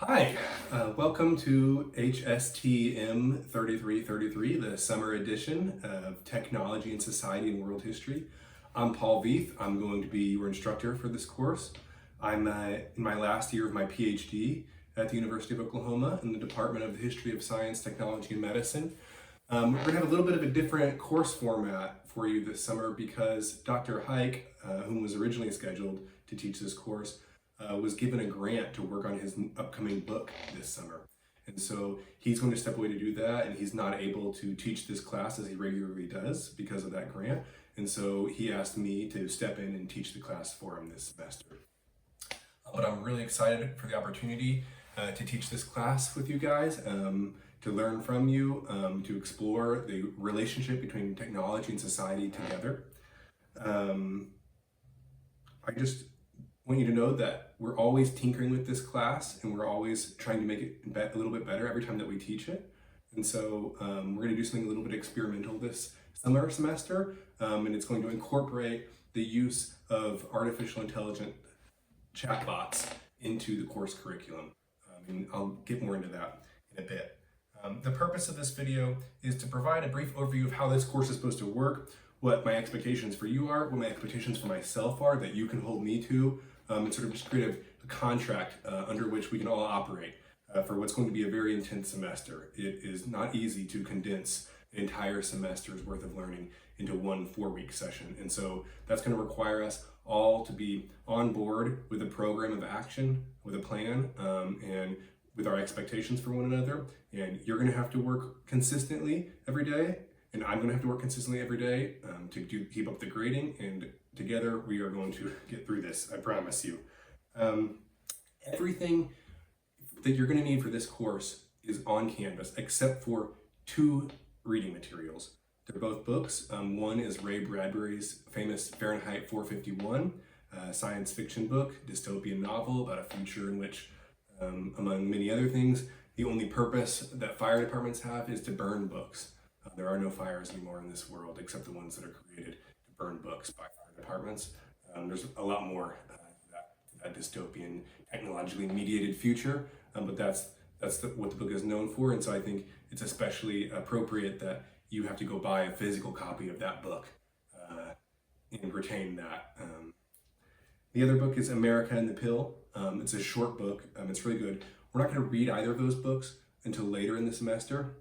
Hi, welcome to HSTM3333, the summer edition of Technology and Society and World History. I'm Paul Veith. I'm going to be your instructor for this course. I'm in my last year of my PhD at the University of Oklahoma in the Department of the History of Science, Technology, and Medicine. We're going to have a little bit of a different course format for you this summer because Dr. Hike, whom was originally scheduled to teach this course, was given a grant to work on his upcoming book this summer. And so he's going to step away to do that, and he's not able to teach this class as he regularly does because of that grant. And so he asked me to step in and teach the class for him this semester. But I'm really excited for the opportunity to teach this class with you guys, to learn from you, to explore the relationship between technology and society together. I just want you to know that we're always tinkering with this class and we're always trying to make it a little bit better every time that we teach it. And so we're going to do something a little bit experimental this semester, and it's going to incorporate the use of artificial intelligence chatbots into the course curriculum. And I'll get more into that in a bit. The purpose of this video is to provide a brief overview of how this course is supposed to work, what my expectations for you are, what my expectations for myself are that you can hold me to, and sort of just create a contract under which we can all operate for what's going to be a very intense semester. It is not easy to condense an entire semester's worth of learning into one 4-week session. And so that's going to require us all to be on board with a program of action, with a plan, and with our expectations for one another. And you're going to have to work consistently every day, and I'm going to have to work consistently every day to keep up the grading, and together we are going to get through this, I promise you. Everything that you're going to need for this course is on Canvas, except for 2 reading materials. They're both books. One is Ray Bradbury's famous Fahrenheit 451 science fiction book, dystopian novel about a future in which, among many other things, the only purpose that fire departments have is to burn books. There are no fires anymore in this world except the ones that are created to burn books by fire departments. There's a lot more to that dystopian, technologically mediated future, but that's what the book is known for. And so I think it's especially appropriate that you have to go buy a physical copy of that book and retain that. The other book is America and the Pill. It's a short book. It's really good. We're not going to read either of those books until later in the semester,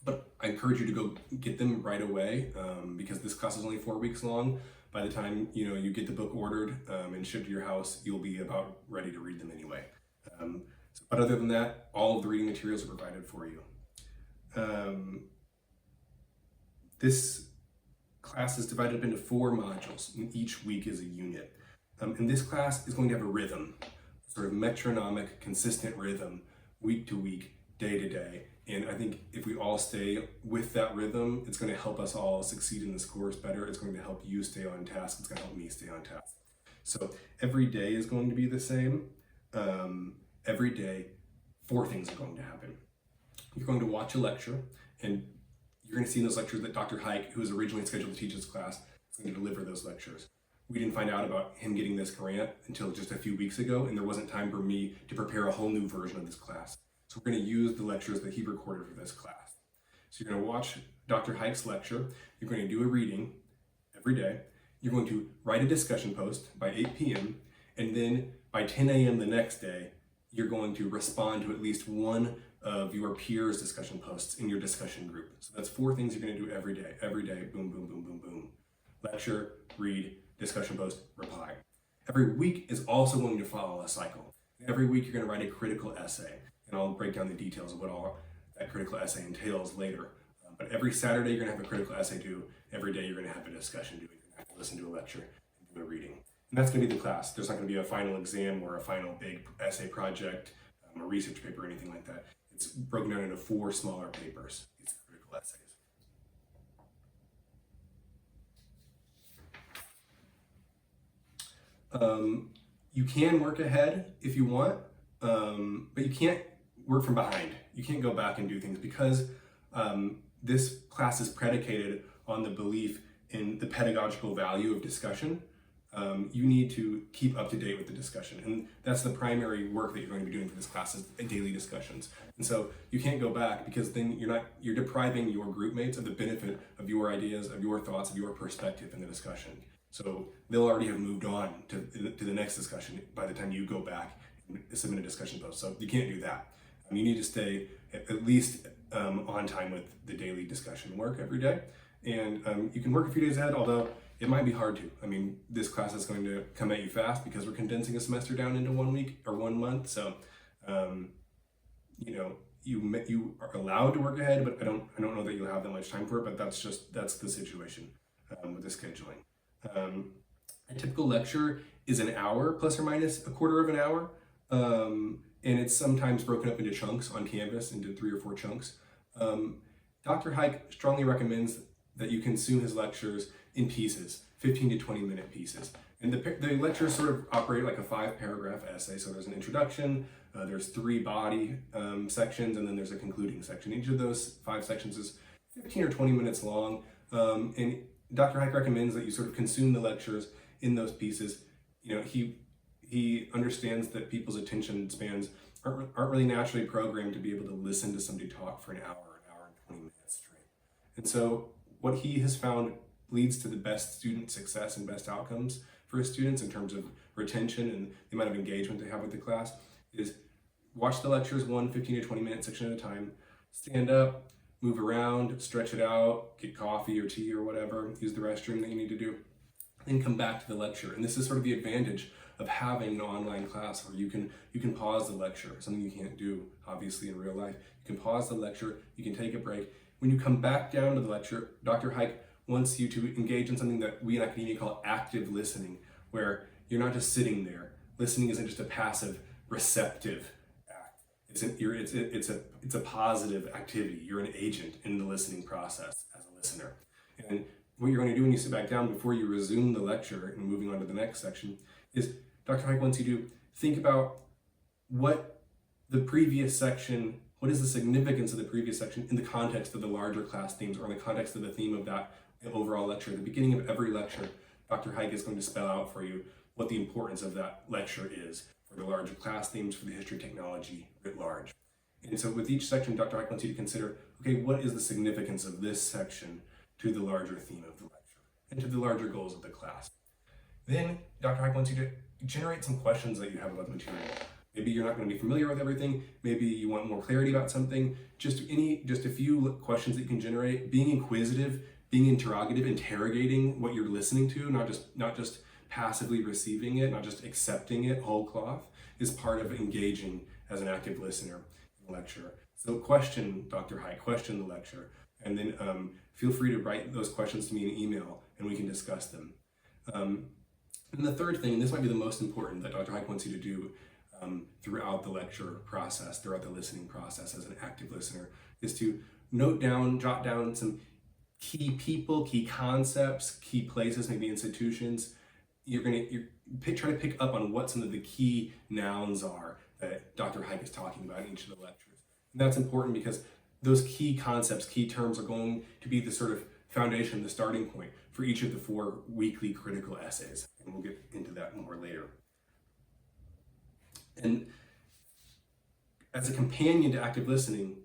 but I encourage you to go get them right away because this class is only 4 weeks long. By the time you get the book ordered and shipped to your house, you'll be about ready to read them anyway. But other than that, all of the reading materials are provided for you. This class is divided up into 4 modules, and each week is a unit. And this class is going to have a rhythm, sort of metronomic, consistent rhythm, week to week, day to day. And I think if we all stay with that rhythm, it's going to help us all succeed in this course better. It's going to help you stay on task. It's going to help me stay on task. So every day is going to be the same. Every day, 4 things are going to happen. You're going to watch a lecture, and you're going to see in those lectures that Dr. Hike, who was originally scheduled to teach this class, is going to deliver those lectures. We didn't find out about him getting this grant until just a few weeks ago, and there wasn't time for me to prepare a whole new version of this class. So we're going to use the lectures that he recorded for this class. So you're going to watch Dr. Hike's lecture. You're going to do a reading every day. You're going to write a discussion post by 8 p.m. And then by 10 a.m. the next day, you're going to respond to at least one of your peers' discussion posts in your discussion group. So that's 4 things you're going to do every day. Every day, boom, boom, boom, boom, boom. Lecture, read, discussion post, reply. Every week is also going to follow a cycle. Every week you're going to write a critical essay. And I'll break down the details of what all that critical essay entails later. But every Saturday you're going to have a critical essay due. Every day you're going to have a discussion due. You're going to have to listen to a lecture and do a reading. And that's going to be the class. There's not going to be a final exam or a final big essay project, a research paper or anything like that. It's broken down into 4 smaller papers. These critical essays. You can work ahead if you want, but you can't work from behind. You can't go back and do things because this class is predicated on the belief in the pedagogical value of discussion. You need to keep up to date with the discussion. And that's the primary work that you're going to be doing for this class is daily discussions. And so you can't go back because then you're depriving your group mates of the benefit of your ideas, of your thoughts, of your perspective in the discussion. So they'll already have moved on to the next discussion by the time you go back and submit a discussion post. So you can't do that. You need to stay at least on time with the daily discussion work every day. And you can work a few days ahead, although it might be hard to. I mean, this class is going to come at you fast because we're condensing a semester down into 1 week or 1 month. So, you know, you are allowed to work ahead, but I don't know that you'll have that much time for it. But that's the situation with the scheduling. A typical lecture is an hour plus or minus a quarter of an hour. And it's sometimes broken up into chunks on Canvas, into 3 or 4 chunks. Dr. Hike strongly recommends that you consume his lectures in pieces, 15 to 20 minute pieces. And the lectures sort of operate like a 5-paragraph essay. So there's an introduction, there's 3 body sections, and then there's a concluding section. Each of those 5 sections is 15 or 20 minutes long. And Dr. Hike recommends that you sort of consume the lectures in those pieces. You know, he understands that people's attention spans aren't really naturally programmed to be able to listen to somebody talk for an hour and 20 minutes straight. And so what he has found leads to the best student success and best outcomes for his students in terms of retention and the amount of engagement they have with the class is watch the lectures 15 to 20 minute section at a time, stand up, move around, stretch it out, get coffee or tea or whatever, use the restroom that you need to do, then come back to the lecture. And this is sort of the advantage of having an online class where you can pause the lecture, something you can't do obviously in real life. You can pause the lecture, you can take a break. When you come back down to the lecture, Dr. Hike wants you to engage in something that we in academia call active listening, where you're not just sitting there. Listening isn't just a passive, receptive act. It's a positive activity. You're an agent in the listening process as a listener. And what you're going to do when you sit back down before you resume the lecture and moving on to the next section is Dr. Hike wants you to think about what is the significance of the previous section in the context of the larger class themes or in the context of the theme of that overall lecture. At the beginning of every lecture, Dr. Hike is going to spell out for you what the importance of that lecture is for the larger class themes, for the history of technology writ large. And so with each section, Dr. Hike wants you to consider, okay, what is the significance of this section to the larger theme of the lecture and to the larger goals of the class? Then Dr. Hike wants you to generate some questions that you have about the material. Maybe you're not going to be familiar with everything. Maybe you want more clarity about something. Just a few questions that you can generate. Being inquisitive, being interrogative, interrogating what you're listening to, not just passively receiving it, not just accepting it whole cloth, is part of engaging as an active listener in the lecture. So question Dr. Hike, question the lecture, and then feel free to write those questions to me in an email and we can discuss them. And the third thing, and this might be the most important that Dr. Hike wants you to do throughout the lecture process, throughout the listening process as an active listener, is to jot down some key people, key concepts, key places, maybe institutions. Try to pick up on what some of the key nouns are that Dr. Hike is talking about in each of the lectures. And that's important because those key concepts, key terms are going to be the sort of foundation, the starting point for each of the 4 weekly critical essays. And we'll get into that more later. And as a companion to active listening,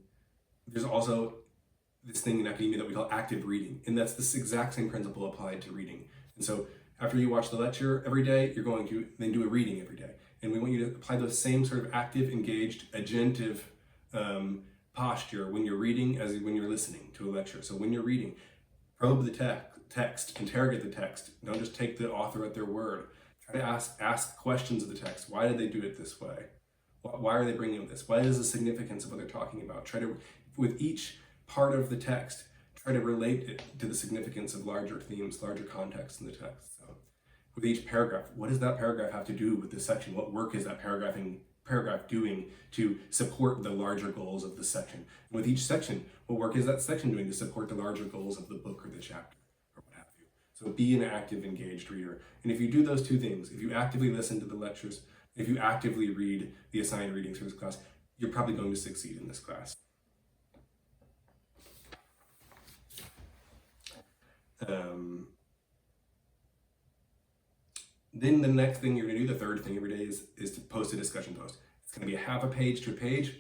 there's also this thing in academia that we call active reading. And that's this exact same principle applied to reading. And so after you watch the lecture every day, you're going to then do a reading every day. And we want you to apply those same sort of active, engaged, agentive posture when you're reading as when you're listening to a lecture. So when you're reading, probe the text, interrogate the text. Don't just take the author at their word. Try to ask questions of the text. Why did they do it this way? Why are they bringing up this? What is the significance of what they're talking about? Try to, with each part of the text, try to relate it to the significance of larger themes, larger context in the text. So with each paragraph, what does that paragraph have to do with this section? What work is that paragraph doing to support the larger goals of the section? And with each section, what work is that section doing to support the larger goals of the book or the chapter or what have you? So be an active, engaged reader. And if you do those 2 things, if you actively listen to the lectures, if you actively read the assigned readings for this class, you're probably going to succeed in this class. Then the next thing you're gonna do, the third thing every day is to post a discussion post. It's gonna be a half a page to a page,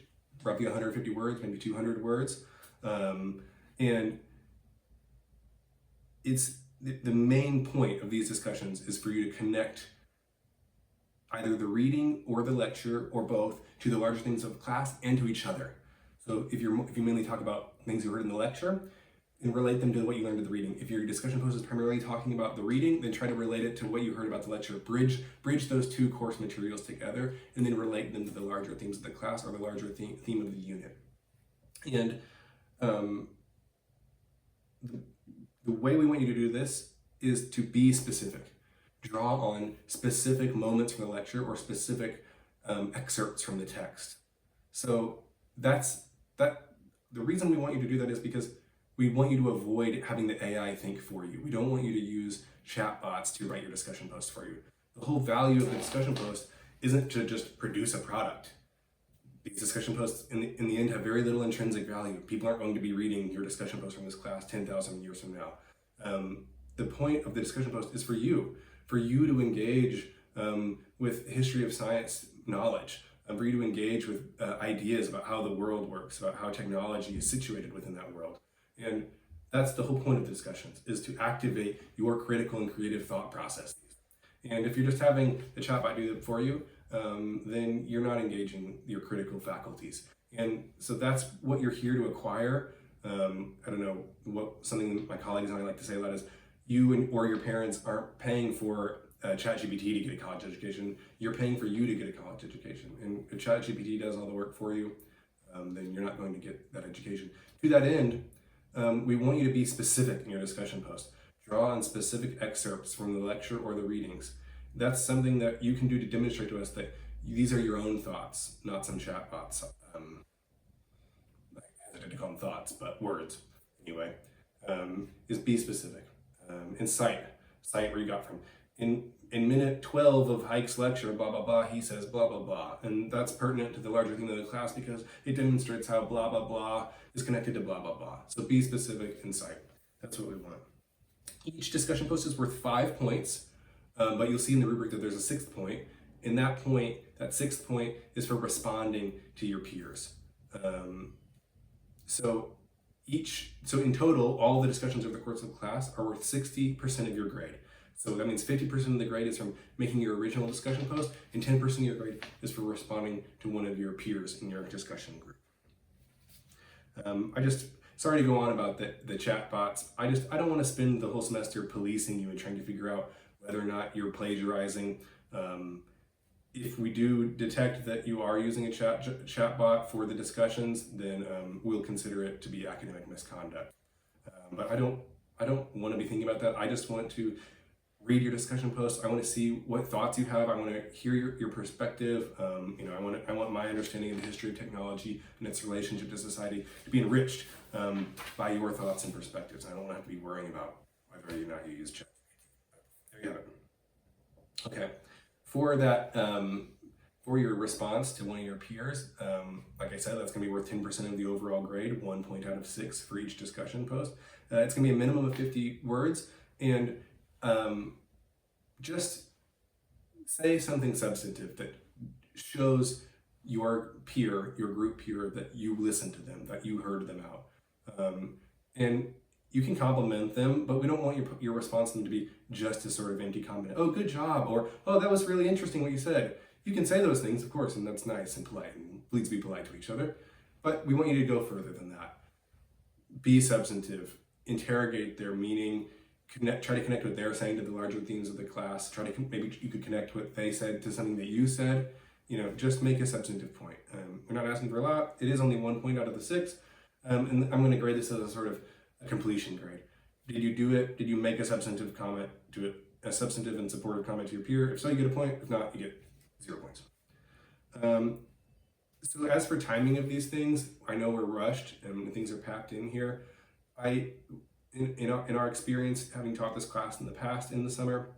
roughly 150 words, maybe 200 words. And it's the main point of these discussions is for you to connect either the reading or the lecture or both to the larger things of the class and to each other. So if you mainly talk about things you heard in the lecture, and relate them to what you learned in the reading. If your discussion post is primarily talking about the reading, then try to relate it to what you heard about the lecture. Bridge those two course materials together, and then relate them to the larger themes of the class or the larger theme of the unit. And the way we want you to do this is to be specific. Draw on specific moments from the lecture or specific excerpts from the text. So the reason we want you to do that is because we want you to avoid having the AI think for you. We don't want you to use chatbots to write your discussion post for you. The whole value of the discussion post isn't to just produce a product. These discussion posts in the end have very little intrinsic value. People aren't going to be reading your discussion post from this class 10,000 years from now. The point of the discussion post is for you to engage with history of science knowledge, for you to engage with ideas about how the world works, about how technology is situated within that world. And that's the whole point of the discussions, is to activate your critical and creative thought processes. And if you're just having the chatbot do it for you, then you're not engaging your critical faculties. And so that's what you're here to acquire. I don't know, something my colleagues and I like to say a lot is, you or your parents aren't paying for ChatGPT to get a college education. You're paying for you to get a college education. And if ChatGPT does all the work for you, then you're not going to get that education. To that end, we want you to be specific in your discussion post. Draw on specific excerpts from the lecture or the readings. That's something that you can do to demonstrate to us that these are your own thoughts, not some chatbots. I hesitate to call them thoughts, but words. Anyway, is be specific. And cite where you got from. In minute 12 of Hike's lecture, blah, blah, blah, he says blah, blah, blah. And that's pertinent to the larger theme of the class because it demonstrates how blah, blah, blah is connected to blah, blah, blah. So be specific and cite. That's what we want. Each discussion post is worth 5 points, but you'll see in the rubric that there's a 6th point. And that 6th point is for responding to your peers. So in total, all the discussions over the course of the class are worth 60% of your grade. So that means 50% of the grade is from making your original discussion post, and 10% of your grade is for responding to one of your peers in your discussion group. Sorry to go on about the chat bots. I don't want to spend the whole semester policing you and trying to figure out whether or not you're plagiarizing. If we do detect that you are using a chat bot for the discussions, then we'll consider it to be academic misconduct. But I don't want to be thinking about that. I just want to read your discussion posts. I want to see what thoughts you have. I want to hear your perspective. I want my understanding of the history of technology and its relationship to society to be enriched by your thoughts and perspectives. I don't want to have to be worrying about whether or not you use chat. There you have it. Okay. For that, for your response to one of your peers, like I said, that's going to be worth 10% of the overall grade, 1 point out of 6 for each discussion post. It's going to be a minimum of 50 words, and just say something substantive that shows your group peer, that you listened to them, that you heard them out. And you can compliment them, but we don't want your response to them to be just a sort of empty comment. Oh, good job, or oh, that was really interesting what you said. You can say those things, of course, and that's nice and polite, and please be polite to each other. But we want you to go further than that. Be substantive, interrogate their meaning, try to connect what they're saying to the larger themes of the class. Maybe you could connect what they said to something that you said. Just make a substantive point. We're not asking for a lot. It is only 1 point out of the 6, and I'm going to grade this as a sort of a completion grade. Did you do it? Did you make a substantive comment to it? A substantive and supportive comment to your peer? If so, you get a point. If not, you get 0 points. So as for timing of these things, I know we're rushed and things are packed in here. In our experience, having taught this class in the past in the summer,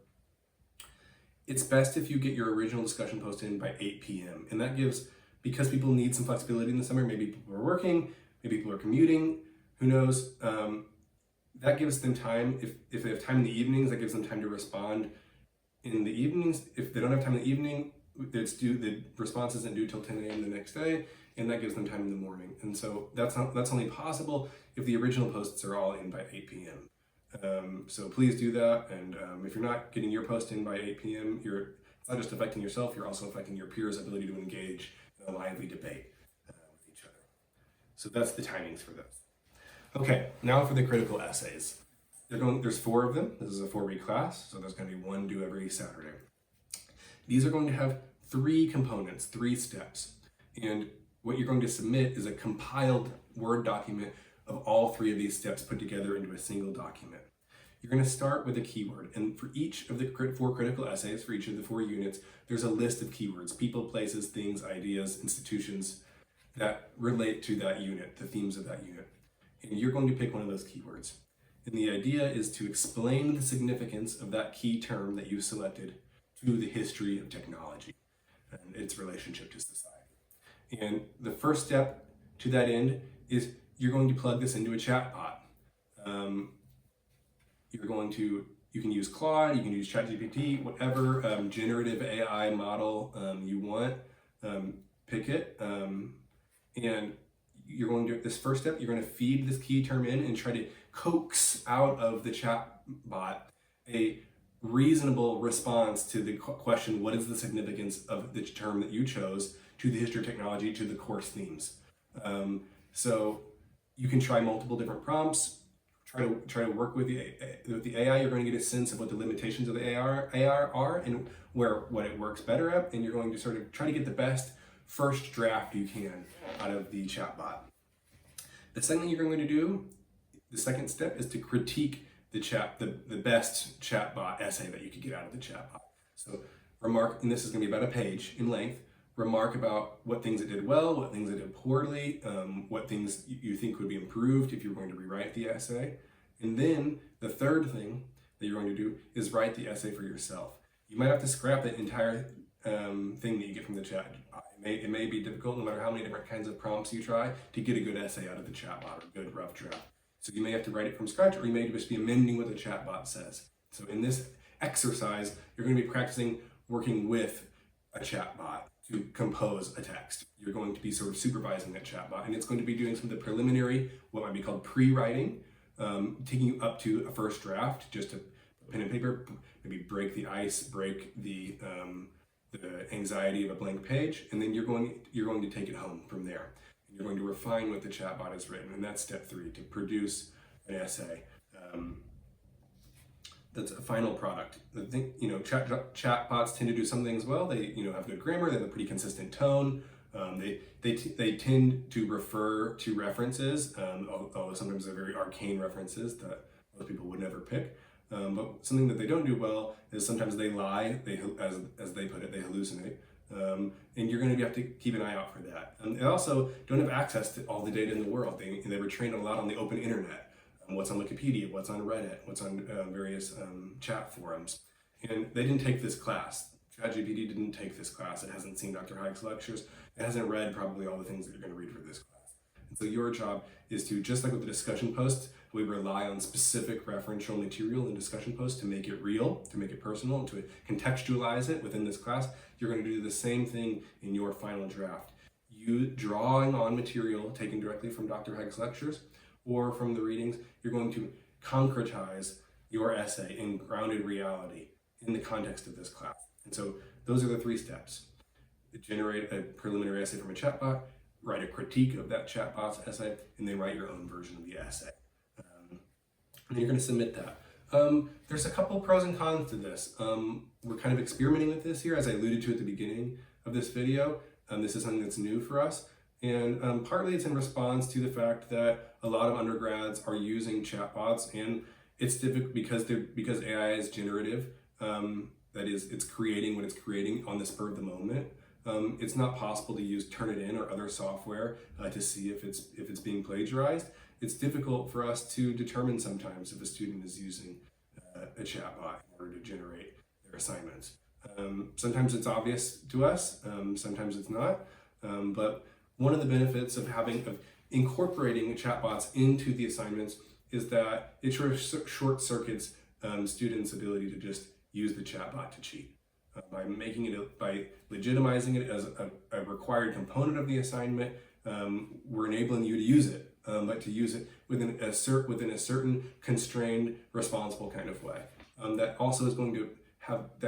it's best if you get your original discussion post in by 8 p.m. And that gives, because people need some flexibility in the summer, maybe people are working, maybe people are commuting, who knows, that gives them time, if they have time in the evenings, that gives them time to respond in the evenings. If they don't have time in the evening, the response isn't due till 10 a.m. the next day, and that gives them time in the morning. And so that's only possible if the original posts are all in by 8 p.m. So please do that. And if you're not getting your post in by 8 p.m., it's not just affecting yourself, you're also affecting your peers' ability to engage in a lively debate with each other. So that's the timings for those. Okay, now for the critical essays. There's 4 of them. This is a 4-week class, so there's going to be 1 due every Saturday. These are going to have 3 components, 3 steps. And what you're going to submit is a compiled Word document of all 3 of these steps put together into a single document. You're going to start with a keyword, and for each of the 4 critical essays, for each of the 4 units, there's a list of keywords, people, places, things, ideas, institutions that relate to that unit, the themes of that unit. And you're going to pick one of those keywords. And the idea is to explain the significance of that key term that you selected to the history of technology and its relationship to society. And the first step to that end is you're going to plug this into a chat bot. You can use Claude, you can use ChatGPT, whatever generative AI model you want, pick it. And you're going to, this first step, you're going to feed this key term in and try to coax out of the chat bot a reasonable response to the question, what is the significance of the term that you chose to the history of technology, to the course themes? So you can try multiple different prompts, try to work with the AI. You're going to get a sense of what the limitations of the AI are and what it works better at, and you're going to sort of try to get the best first draft you can out of the chatbot. The second thing you're going to do, the second step, is to critique the best chatbot essay that you could get out of the chatbot. So remark, and this is going to be about a page in length, remark about what things it did well, what things it did poorly, what things you think would be improved if you were going to rewrite the essay. And then the third thing that you're going to do is write the essay for yourself. You might have to scrap the entire thing that you get from the chat. It may be difficult, no matter how many different kinds of prompts you try, to get a good essay out of the chatbot or a good rough draft. So you may have to write it from scratch, or you may just be amending what the chatbot says. So in this exercise, you're going to be practicing working with a chatbot to compose a text. You're going to be sort of supervising that chatbot, and it's going to be doing some of the preliminary, what might be called pre-writing, taking you up to a first draft, just to pen and paper, maybe break the ice, break the anxiety of a blank page, and then you're going to take it home from there. You're going to refine what the chatbot has written, and that's step 3, to produce an essay. That's a final product. The thing, chatbots tend to do some things well. They, have good grammar. They have a pretty consistent tone. They tend to refer to references, although sometimes they're very arcane references that most people would never pick. But something that they don't do well is sometimes they lie. As they put it, they hallucinate. And you're going to have to keep an eye out for that. They also don't have access to all the data in the world. They were trained a lot on the open internet. What's on Wikipedia, what's on Reddit, what's on various chat forums. And they didn't take this class. ChatGPT didn't take this class. It hasn't seen Dr. Hayek's lectures. It hasn't read probably all the things that you're going to read for this class. And so your job is to, just like with the discussion posts, we rely on specific referential material in discussion posts to make it real, to make it personal, and to contextualize it within this class. You're going to do the same thing in your final draft. You drawing on material taken directly from Dr. Hayek's lectures or from the readings, you're going to concretize your essay in grounded reality in the context of this class. And so those are the 3 steps. Generate a preliminary essay from a chatbot, write a critique of that chatbot's essay, and then write your own version of the essay. And you're going to submit that. There's a couple pros and cons to this. We're kind of experimenting with this here, as I alluded to at the beginning of this video. This is something that's new for us. And partly it's in response to the fact that a lot of undergrads are using chatbots, and it's difficult because AI is generative. That is, it's creating what it's creating on the spur of the moment. It's not possible to use Turnitin or other software to see if it's being plagiarized. It's difficult for us to determine sometimes if a student is using a chatbot in order to generate their assignments. Sometimes it's obvious to us, sometimes it's not. But one of the benefits of incorporating chatbots into the assignments is that it short circuits students' ability to just use the chatbot to cheat. By making it, by legitimizing it as a required component of the assignment, we're enabling you to use it, but to use it within a certain constrained, responsible kind of way. That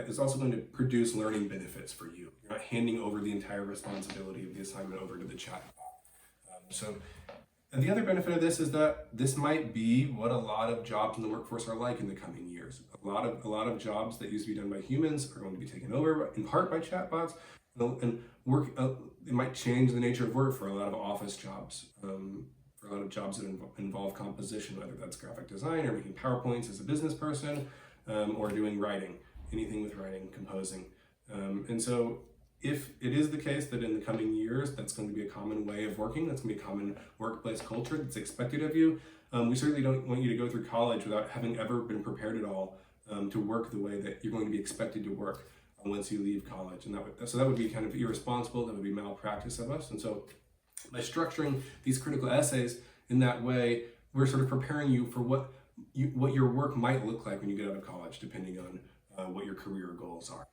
is also going to produce learning benefits for you. You're not handing over the entire responsibility of the assignment over to the chatbot. And the other benefit of this is that this might be what a lot of jobs in the workforce are like in the coming years. A lot of jobs that used to be done by humans are going to be taken over in part by chatbots, and work. It might change the nature of work for a lot of office jobs, for a lot of jobs that involve composition, whether that's graphic design or making PowerPoints as a business person, or doing writing, anything with writing, composing, and so. If it is the case that in the coming years that's going to be a common way of working, that's going to be a common workplace culture that's expected of you, we certainly don't want you to go through college without having ever been prepared at all to work the way that you're going to be expected to work once you leave college. And that would be kind of irresponsible, that would be malpractice of us. And so by structuring these critical essays in that way, we're sort of preparing you for what your work might look like when you get out of college, depending on what your career goals are.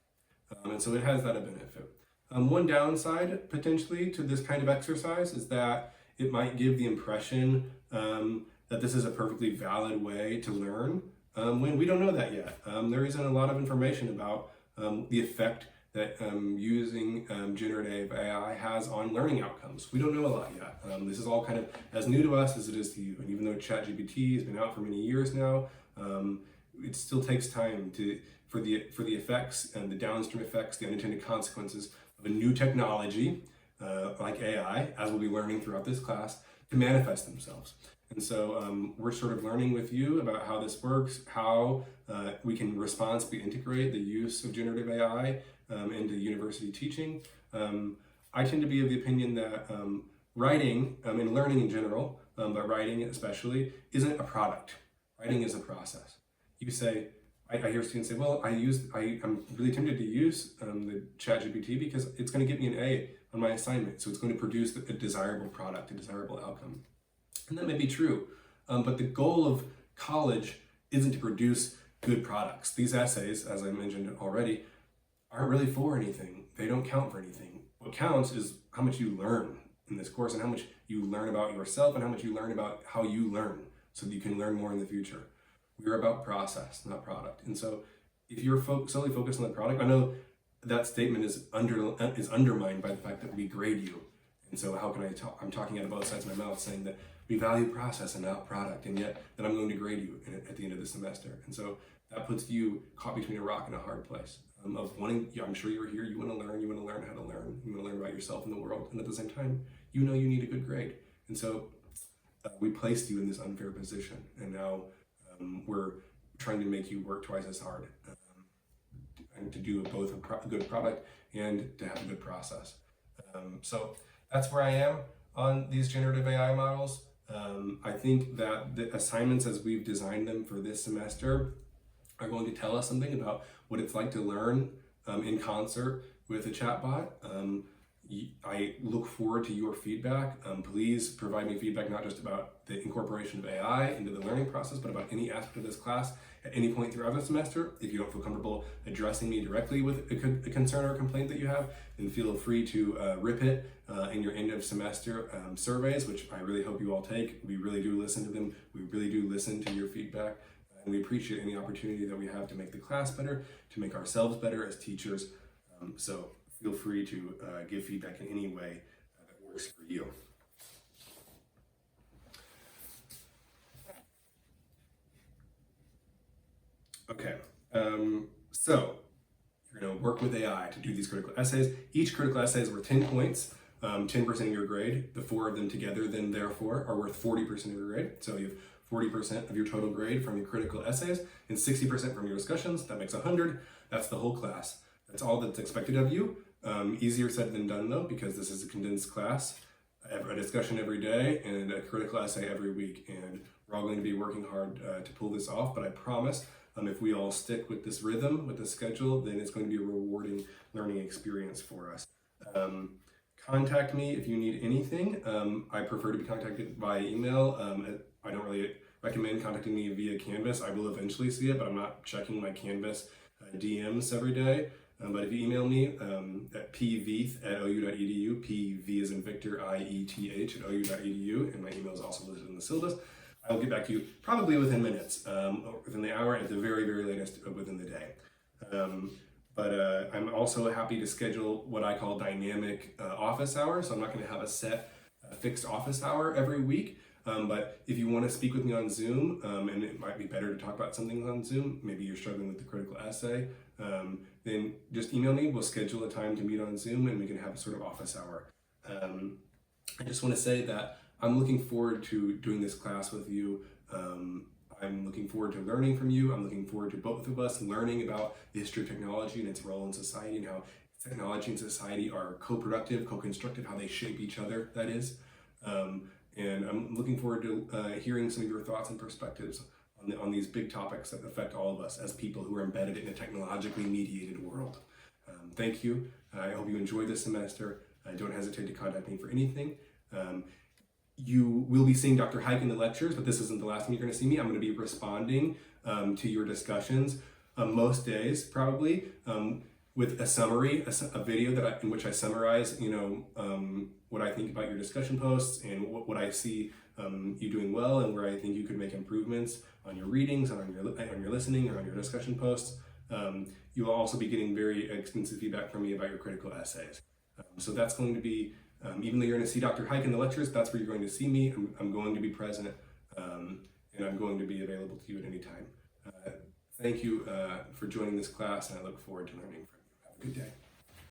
And so it has that a benefit. One downside potentially to this kind of exercise is that it might give the impression that this is a perfectly valid way to learn when we don't know that yet. There isn't a lot of information about the effect that using generative AI has on learning outcomes. We don't know a lot yet. This is all kind of as new to us as it is to you. And even though ChatGPT has been out for many years now, it still takes time for the effects and the downstream effects, the unintended consequences of a new technology like AI, as we'll be learning throughout this class, to manifest themselves. And so we're sort of learning with you about how this works, how we can responsibly integrate the use of generative AI into university teaching. I tend to be of the opinion that writing and learning in general, but writing especially, isn't a product. Writing is a process. You say, I hear students say, well, I'm really tempted to use the ChatGPT because it's going to get me an A on my assignment. So it's going to produce a desirable product, a desirable outcome. And that may be true. But the goal of college isn't to produce good products. These essays, as I mentioned already, aren't really for anything. They don't count for anything. What counts is how much you learn in this course and how much you learn about yourself and how much you learn about how you learn so that you can learn more in the future. We're about process, not product. And so if you're solely focused on the product, I know that statement is undermined by the fact that we grade you. And so how can I'm talking out of both sides of my mouth saying that we value process and not product, and yet that I'm going to grade you at the end of the semester. And so that puts you caught between a rock and a hard place of wanting, I'm sure you're here, you want to learn how to learn, you want to learn about yourself and the world. And at the same time, you know you need a good grade. And so we placed you in this unfair position. And now we're trying to make you work twice as hard and to do both a good product and to have a good process. So that's where I am on these generative AI models. I think that the assignments as we've designed them for this semester are going to tell us something about what it's like to learn in concert with a chatbot. I look forward to your feedback. Please provide me feedback not just about the incorporation of AI into the learning process, but about any aspect of this class at any point throughout the semester. If you don't feel comfortable addressing me directly with a concern or a complaint that you have, then feel free to rip it in your end of semester surveys, which I really hope you all take. We really do listen to them. We really do listen to your feedback. And we appreciate any opportunity that we have to make the class better, to make ourselves better as teachers. So feel free to give feedback in any way that works for you. Okay, so you're going to work with AI to do these critical essays. Each critical essay is worth 10 points, 10% of your grade. The four of them together then therefore are worth 40% of your grade. So you have 40% of your total grade from your critical essays and 60% from your discussions. That makes 100. That's the whole class. That's all that's expected of you. Easier said than done though, because this is a condensed class, a discussion every day and a critical essay every week. And we're all going to be working hard to pull this off, but I promise if we all stick with this rhythm, with this schedule, then it's going to be a rewarding learning experience for us. Contact me if you need anything. I prefer to be contacted via email. I don't really recommend contacting me via Canvas. I will eventually see it, but I'm not checking my Canvas DMs every day. But if you email me at pveeth@ou.edu, PV as in Victor, IETH @ou.edu, and my email is also listed in the syllabus, I'll get back to you probably within minutes, within the hour, at the very, very latest within the day. But I'm also happy to schedule what I call dynamic office hours. So I'm not going to have a set fixed office hour every week. But if you want to speak with me on Zoom, and it might be better to talk about something on Zoom, maybe you're struggling with the critical essay, then just email me. We'll schedule a time to meet on Zoom and we can have a sort of office hour. I just want to say that I'm looking forward to doing this class with you. I'm looking forward to learning from you. I'm looking forward to both of us learning about the history of technology and its role in society, and how technology and society are co-productive, co-constructive, how they shape each other, that is. And I'm looking forward to hearing some of your thoughts and perspectives on these big topics that affect all of us as people who are embedded in a technologically mediated world. Thank you. I hope you enjoyed this semester. Don't hesitate to contact me for anything. You will be seeing Dr. Hike in the lectures, but this isn't the last time you're going to see me. I'm going to be responding to your discussions most days, probably, with a summary, a video in which I summarize, what I think about your discussion posts and what I see you doing well, and where I think you could make improvements on your readings, on your listening, or on your discussion posts. You will also be getting very extensive feedback from me about your critical essays. So that's going to be, even though you're going to see Dr. Hike in the lectures, that's where you're going to see me. I'm going to be present, and I'm going to be available to you at any time. Thank you for joining this class, and I look forward to learning from you. Have a good day.